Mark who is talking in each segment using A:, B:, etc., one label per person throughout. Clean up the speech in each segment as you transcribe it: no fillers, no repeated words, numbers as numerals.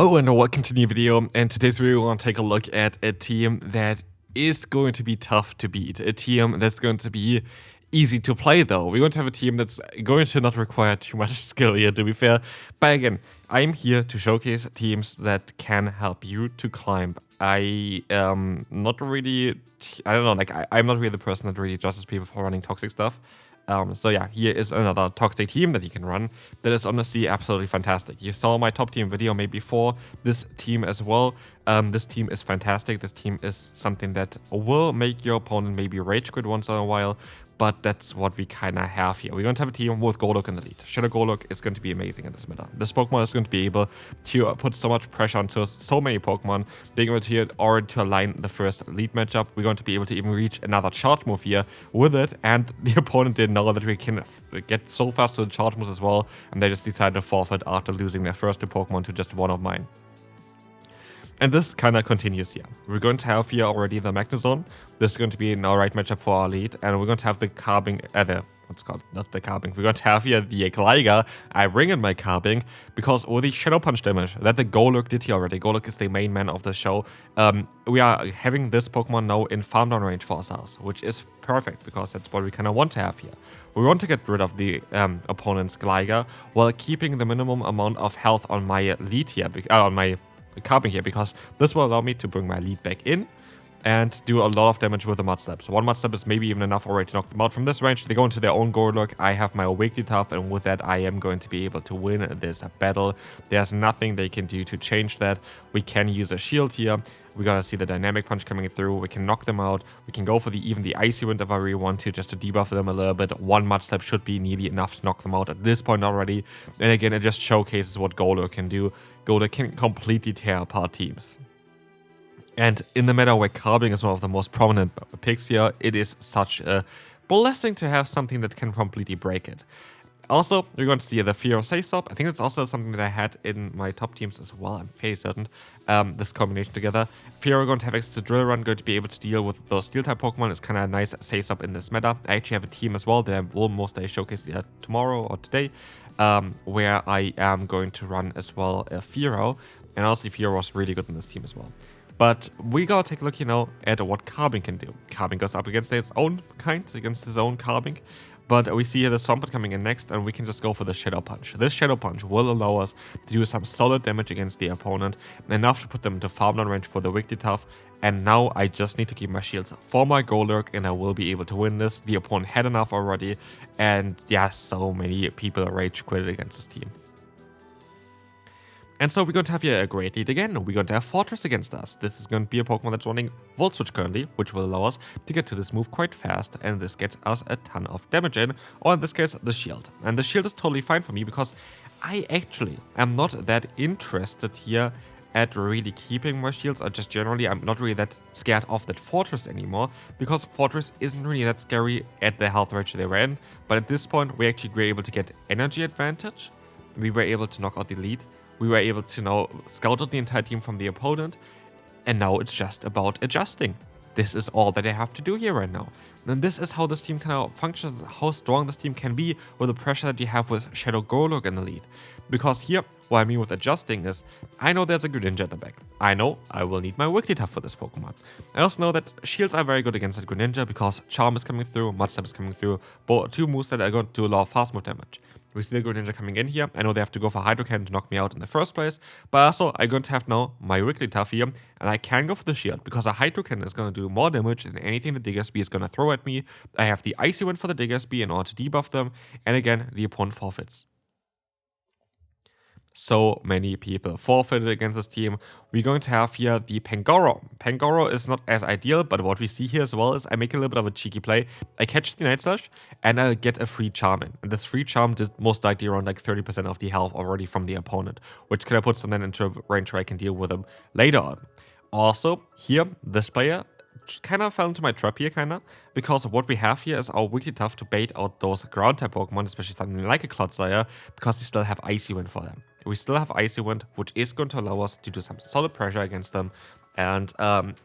A: Hello and welcome to a new video, and today's video we want to take a look at a team that is going to be tough to beat. A team that's going to be easy to play though. We're going to have a team that's going to not require too much skill here, to be fair. But again, I'm here to showcase teams that can help you to climb. I am not really, I'm not really the person that really judges people for running toxic stuff. So yeah, here is another toxic team that you can run that is honestly absolutely fantastic. You saw my top team video maybe before this team as well. This team is fantastic. This team is something that will make your opponent maybe rage quit once in a while, but that's what we kind of have here. We're going to have a team with Golok in the lead. Shadow Golok is going to be amazing in this meta. This Pokemon is going to be able to put so much pressure onto so many Pokemon, being able to already to align the first lead matchup. We're going to be able to even reach another charge move here with it, and the opponent didn't know that we can get so fast to the charge moves as well, and they just decided to forfeit after losing their first two Pokemon to just one of mine. And this kind of continues here. We're going to have here already the Magnezone. This is going to be an alright matchup for our lead. And we're going to have the Carbing, not the Carbing. We're going to have here the Gligar. I bring in my Carbing because with the Shadow Punch damage that the Golok did here already. Golok is the main man of the show. We are having this Pokemon now in farm down range for ourselves, which is perfect because that's what we kind of want to have here. We want to get rid of the opponent's Gligar while keeping the minimum amount of health on my lead here, on my Carbing here, because this will allow me to bring my lead back in and do a lot of damage with the Mud Slap. So one Mud Slap is maybe even enough already to knock them out from this range. They go into their own Golok. I have my Wigglytuff, and with that I am going to be able to win this battle. There's nothing they can do to change that. We can use a shield here. We're gonna see the Dynamic Punch coming through. We can knock them out. We can go for even the Icy Wind if I really want to, just to debuff them a little bit. One Mud Slap should be nearly enough to knock them out at this point already. And again, it just showcases what Golok can do. Golok can completely tear apart teams. And in the meta where Carbing is one of the most prominent picks here, it is such a blessing to have something that can completely break it. Also, you're going to see the Fear of Say-Stop. I think that's also something that I had in my top teams as well. I'm fairly certain. This combination together. Fear, we're going to have access to Drill Run, going to be able to deal with those Steel-type Pokemon. It's kind of a nice Say-Stop in this meta. I actually have a team as well that I will most likely showcase tomorrow or today, where I am going to run as well a Fearow. And also, Fearow was really good in this team as well. But we gotta take a look, at what Carbing can do. Carbing goes up against its own kind, against his own Carbing. But we see here the Swampert coming in next, and we can just go for the Shadow Punch. This Shadow Punch will allow us to do some solid damage against the opponent, enough to put them into farm down range for the Wigglytuff. And now I just need to keep my shields for my Golok, and I will be able to win this. The opponent had enough already, and yeah, so many people rage quit against this team. And so we're going to have here a great lead again. We're going to have Fortress against us. This is going to be a Pokemon that's running Volt Switch currently, which will allow us to get to this move quite fast, and this gets us a ton of damage in, or in this case, the shield. And the shield is totally fine for me because I actually am not that interested here at really keeping my shields, or just generally I'm not really that scared of that Fortress anymore, because Fortress isn't really that scary at the health range they were in. But at this point, we actually were able to get energy advantage. We were able to knock out the lead. We were able to now scout out the entire team from the opponent, and now it's just about adjusting. This is all that I have to do here right now. And this is how this team kind of functions, how strong this team can be with the pressure that you have with Shadow Golok in the lead. Because here, what I mean with adjusting is, I know there's a Greninja in the back. I know I will need my Wigglytuff for this Pokemon. I also know that shields are very good against that Greninja because Charm is coming through, Mud Slap is coming through, both two moves that are going to do a lot of fast move damage. We see the Greninja coming in here. I know they have to go for Hydro Cannon to knock me out in the first place, but also I'm going to have now my Wigglytuff here, and I can go for the shield because a Hydro Cannon is going to do more damage than anything the Diggersby is going to throw at me. I have the Icy Wind for the Diggersby in order to debuff them, and again, the opponent forfeits. So many people forfeited against this team. We're going to have here the Pangoro. Pangoro is not as ideal, but what we see here as well is I make a little bit of a cheeky play. I catch the Night Slash, and I'll get a free Charm in. And this free Charm did most likely around like 30% of the health already from the opponent, which kind of puts them then into a range where I can deal with them later on. Also, here, this player kind of fell into my trap here, because what we have here is our Wigglytuff to bait out those ground type Pokemon, especially something like a Clodsire, because we still have Icy Wind for them. We still have Icy Wind, which is going to allow us to do some solid pressure against them. And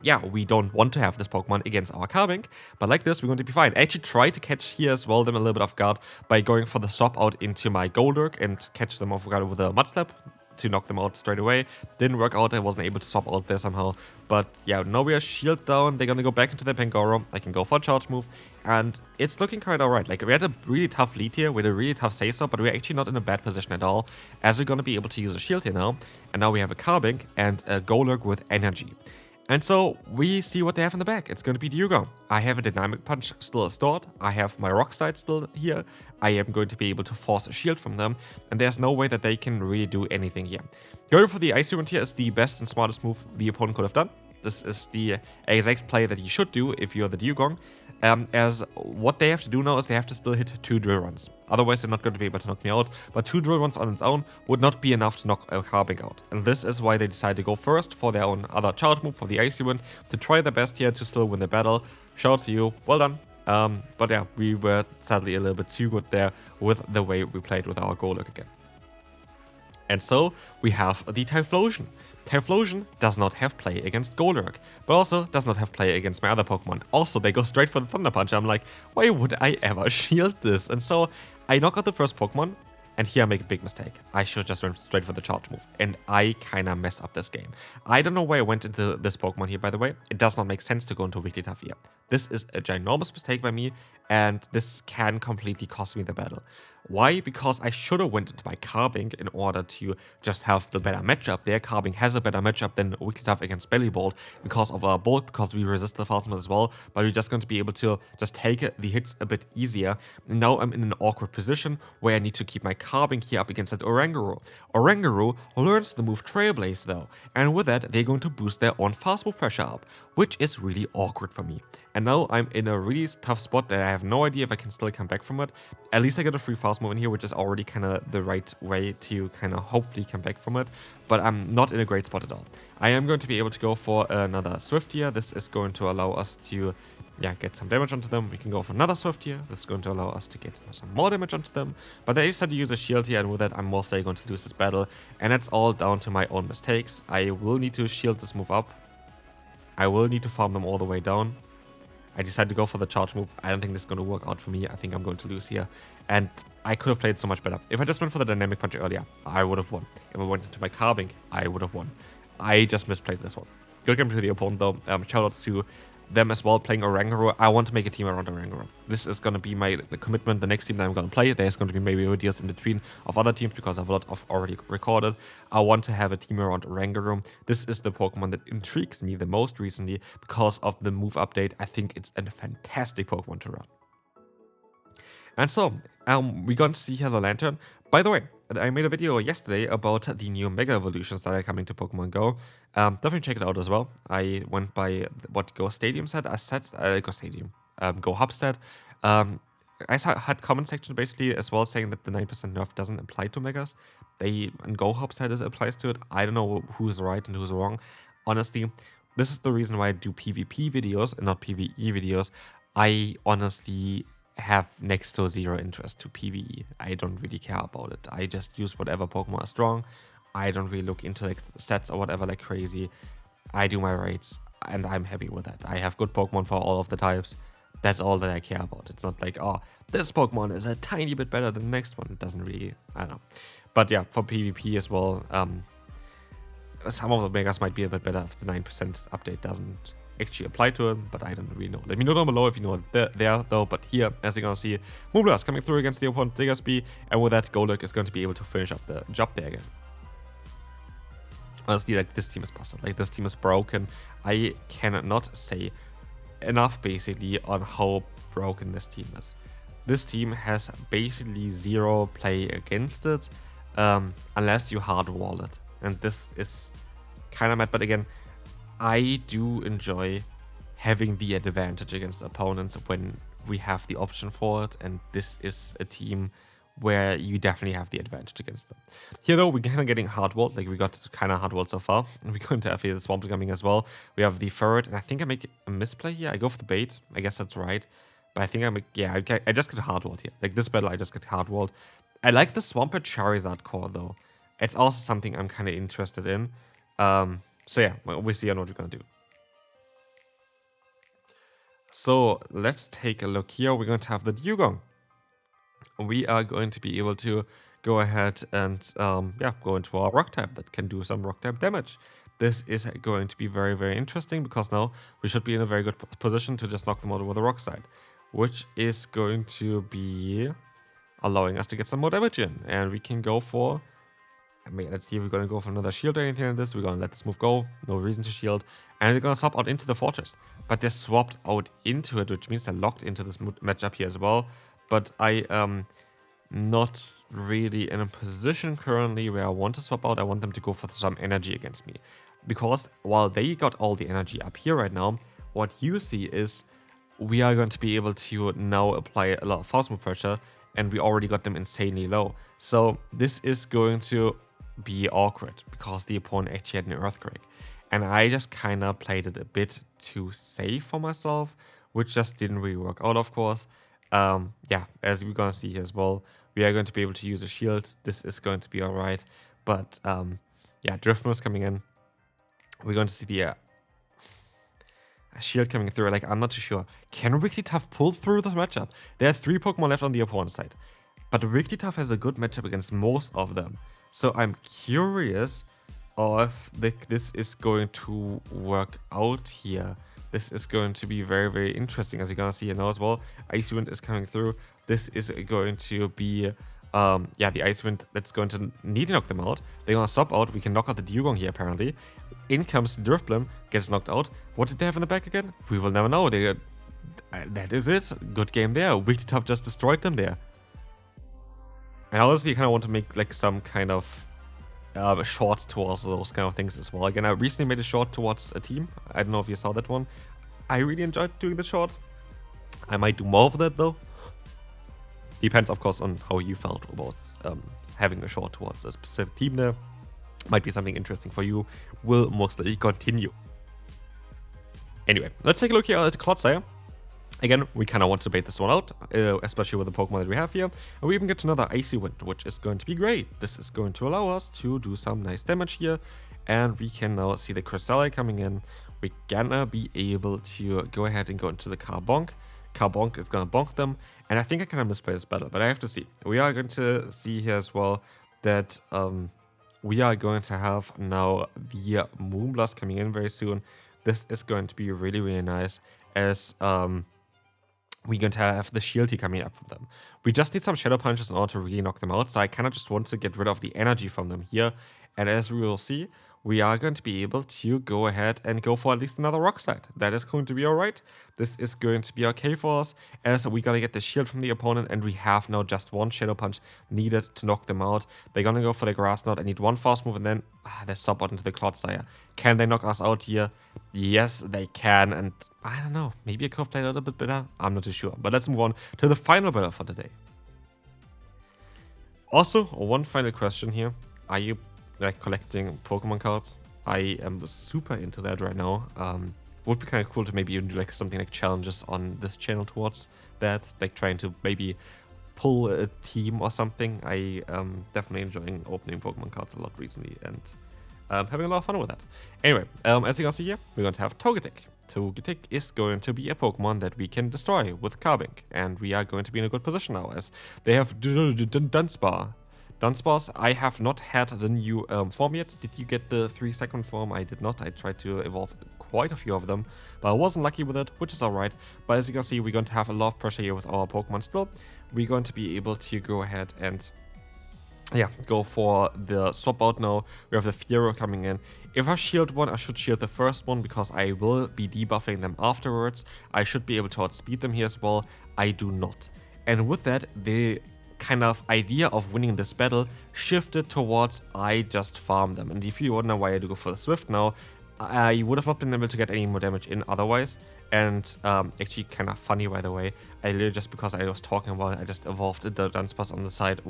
A: yeah, we don't want to have this Pokemon against our Carbing, but like this, we're going to be fine. I actually try to catch here as well them a little bit off guard by going for the swap out into my Golok and catch them off guard with a Mud Slap. to knock them out straight away. Didn't work out, I wasn't able to swap out there somehow. But yeah, now we are shield down, they're gonna go back into the Pangoro. I can go for a charge move, and it's looking quite alright. Like, we had a really tough lead here with a really tough say-so, but we're actually not in a bad position at all, as we're gonna be able to use a shield here now. And now we have a Carbink and a Golurk with energy. And so we see what they have in the back. It's going to be Dewgong. I have a Dynamic Punch still stored. I have my Rock Slide still here. I am going to be able to force a shield from them. And there's no way that they can really do anything here. Going for the Icy Wind here is the best and smartest move the opponent could have done. This is the exact play that you should do if you're the Dewgong. As what they have to do now is they have to still hit 2 drill runs. Otherwise, they're not going to be able to knock me out. But 2 drill runs on its own would not be enough to knock a Carbink out. And this is why they decided to go first for their own other charge move, for the Icy Wind, to try their best here to still win the battle. Shout out to you, well done. But yeah, we were sadly a little bit too good there with the way we played with our Golurk again. And so we have the Typhlosion. Typhlosion does not have play against Golurk, but also does not have play against my other Pokemon. Also, they go straight for the Thunder Punch. I'm like, why would I ever shield this? And so I knock out the first Pokemon, and here I make a big mistake. I should just went straight for the charge move, and I kinda mess up this game. I don't know why I went into this Pokemon here, by the way. It does not make sense to go into Wigglytuff here. This is a ginormous mistake by me, and this can completely cost me the battle. Why? Because I should have went into my Carbink in order to just have the better matchup there. Carbink has a better matchup than Wigglytuff against Bellibolt because of our bulk, because we resist the fast move as well, but we're just going to be able to just take the hits a bit easier. And now I'm in an awkward position where I need to keep my Carbink here up against that Oranguru. Oranguru learns the move Trailblaze though, and with that they're going to boost their own fast move pressure up, which is really awkward for me. And now I'm in a really tough spot that I have no idea if I can still come back from it. At least I get a free fast move in here, which is already kind of the right way to kind of hopefully come back from it. But I'm not in a great spot at all. I am going to be able to go for another Swift here. This is going to allow us to get some damage onto them. We can go for another Swift here. This is going to allow us to get some more damage onto them. But I decided to use a shield here, and with that I'm most likely going to lose this battle. And that's all down to my own mistakes. I will need to shield this move up. I will need to farm them all the way down. I decided to go for the charge move. I don't think this is going to work out for me. I think I'm going to lose here. And I could have played so much better. If I just went for the Dynamic Punch earlier, I would have won. If I went into my Carbink, I would have won. I just misplayed this one. Good game to the opponent though. Shoutouts to them as well, playing Oranguru. I want to make a team around Oranguru. This is going to be my commitment. The next team that I'm going to play, there's going to be maybe videos in between of other teams because I have a lot of already recorded. I want to have a team around Oranguru. This is the Pokemon that intrigues me the most recently because of the move update. I think it's a fantastic Pokemon to run. And so, we're going to see here the Lantern. By the way, I made a video yesterday about the new Mega Evolutions that are coming to Pokemon Go. Definitely check it out as well. I went by what Go Stadium said. Go Hub said. I had comment section basically as well saying that the 9% nerf doesn't apply to Megas. And Go Hub said it applies to it. I don't know who's right and who's wrong. Honestly, this is the reason why I do PvP videos and not PvE videos. I honestly have next to zero interest to PvE. I don't really care about it. I just use whatever Pokemon are strong. I don't really look into like sets or whatever like crazy. I do my raids and I'm happy with that. I have good Pokemon for all of the types. That's all that I care about. It's not like, oh, this Pokemon is a tiny bit better than the next one. It doesn't really, I don't know. But yeah, for PvP as well, some of the Megas might be a bit better if the 9% update doesn't actually apply to them, but I don't really know. Let me know down below if you know it there though. But here, as you're gonna see, Moonblast coming through against the opponent Diggersby, and with that, Golurk is going to be able to finish up the job there again. Honestly, like, this team is busted. Like, this team is broken. I cannot say enough basically on how broken this team is. This team has basically zero play against it, unless you hardwall it, and this is kind of mad. But again, I do enjoy having the advantage against opponents when we have the option for it, and this is a team where you definitely have the advantage against them. Here though, we're kind of getting hardwalled, like we got kind of hardwalled so far, and we're going to have here the Swampert coming as well. We have the Ferret, and I think I make a misplay here. I go for the bait, I guess that's right, but I think I make, yeah, I just get hardwalled here. Like this battle, I just get hardwalled. I like the Swampert Charizard core though. It's also something I'm kind of interested in. So yeah, we'll see on what we're gonna do. So let's take a look here. We're going to have the Dewgong. We are going to be able to go ahead and yeah, go into our rock type that can do some rock type damage. This is going to be very, very interesting because now we should be in a very good position to just knock them out with a rock side, which is going to be allowing us to get some more damage in. And we can go for, I mean, let's see if we're going to go for another shield or anything like this. We're going to let this move go, no reason to shield. And they're going to swap out into the fortress. But they're swapped out into it, which means they're locked into this matchup here as well. But I am not really in a position currently where I want to swap out. I want them to go for some energy against me. Because while they got all the energy up here right now, what you see is we are going to be able to now apply a lot of fast move pressure, and we already got them insanely low. So this is going to be awkward because the opponent actually had an earthquake. And I just kind of played it a bit too safe for myself, which just didn't really work out, of course. Yeah, as we're going to see here as well, we are going to be able to use a shield. This is going to be alright. But yeah, Drift Moves coming in. We're going to see the shield coming through. Like, I'm not too sure. Can Wigglytuff pull through the matchup? There are 3 Pokemon left on the opponent's side. But Wigglytuff has a good matchup against most of them. So I'm curious if this is going to work out here. This is going to be very, very interesting, as you're going to see here now as well. Icy Wind is coming through. This is going to be, yeah, the Ice Wind that's going to need to knock them out. They're going to swap out. We can knock out the Dugong here, apparently. In comes Drifblim, gets knocked out. What did they have in the back again? We will never know. That is it. Good game there. Wigglytuff just destroyed them there. And honestly, I kind of want to make like some kind of short towards those kind of things as well. Again, I recently made a short towards a team. I don't know if you saw that one. I really enjoyed doing the short. I might do more of that though. Depends, of course, on how you felt about having a short towards a specific team there. Might be something interesting for you. Will most likely continue. Anyway, let's take a look here at the Clodsire. Again, we kind of want to bait this one out, especially with the Pokemon that we have here. And we even get another Icy Wind, which is going to be great. This is going to allow us to do some nice damage here. And we can now see the Clodsire coming in. We're gonna be able to go ahead and go into the Carbonk. Carbonk is gonna bonk them. And I think I kind of misplayed this battle, but I have to see. We are going to see here as well that we are going to have now the Moonblast coming in very soon. This is going to be really, really nice as we're going to have the shield here coming up from them. We just need some Shadow Punches in order to really knock them out, so I kind of just want to get rid of the energy from them here. And as we will see, we are going to be able to go ahead and go for at least another rock slide. That is going to be alright. This is going to be okay for us, as we gotta get the shield from the opponent, and we have now just one Shadow Punch needed to knock them out. They're gonna go for the Grass Knot. I need one fast move, and then they swap out into the Clodsire. Can they knock us out here? Yes, they can, and I don't know. Maybe I could have played a little bit better. I'm not too sure. But let's move on to the final battle for today. Also, one final question here. Are you like collecting Pokemon cards? I am super into that right now. Would be kind of cool to maybe even do like something like challenges on this channel towards that, like trying to maybe pull a team or something. I am definitely enjoying opening Pokemon cards a lot recently and having a lot of fun with that. Anyway, as you can see here, we're going to have Togetic. Togetic is going to be a Pokemon that we can destroy with Carbink, and we are going to be in a good position now as they have Dunsparce. Dunsparce, I have not had the new form yet. Did you get the 3-second form? I did not. I tried to evolve quite a few of them, but I wasn't lucky with it, which is alright. But as you can see, we're going to have a lot of pressure here with our Pokemon still. We're going to be able to go ahead and yeah, go for the swap out now. We have the Fiero coming in. If I shield one, I should shield the first one because I will be debuffing them afterwards. I should be able to outspeed them here as well. I do not. And with that, the kind of idea of winning this battle shifted towards I just farm them. And if you wonder why I do go for the Swift now, I would have not been able to get any more damage in otherwise. And actually kind of funny, by the way, I literally just because I was talking about it, I just evolved the Dunsparce on the side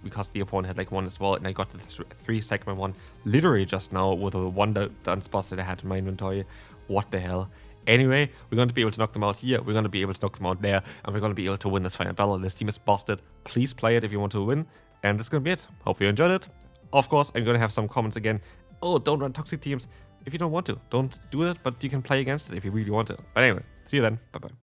A: because the opponent had like one as well, and I got the 3-second one literally just now with a one Dunsparce that I had in my inventory. What the hell? Anyway, we're going to be able to knock them out here, we're going to be able to knock them out there, and we're going to be able to win this final battle. This team is busted. Please play it if you want to win, and that's going to be it. Hope you enjoyed it. Of course, I'm going to have some comments again. Oh, don't run toxic teams. If you don't want to, don't do it, but you can play against it if you really want to. But anyway, see you then. Bye-bye.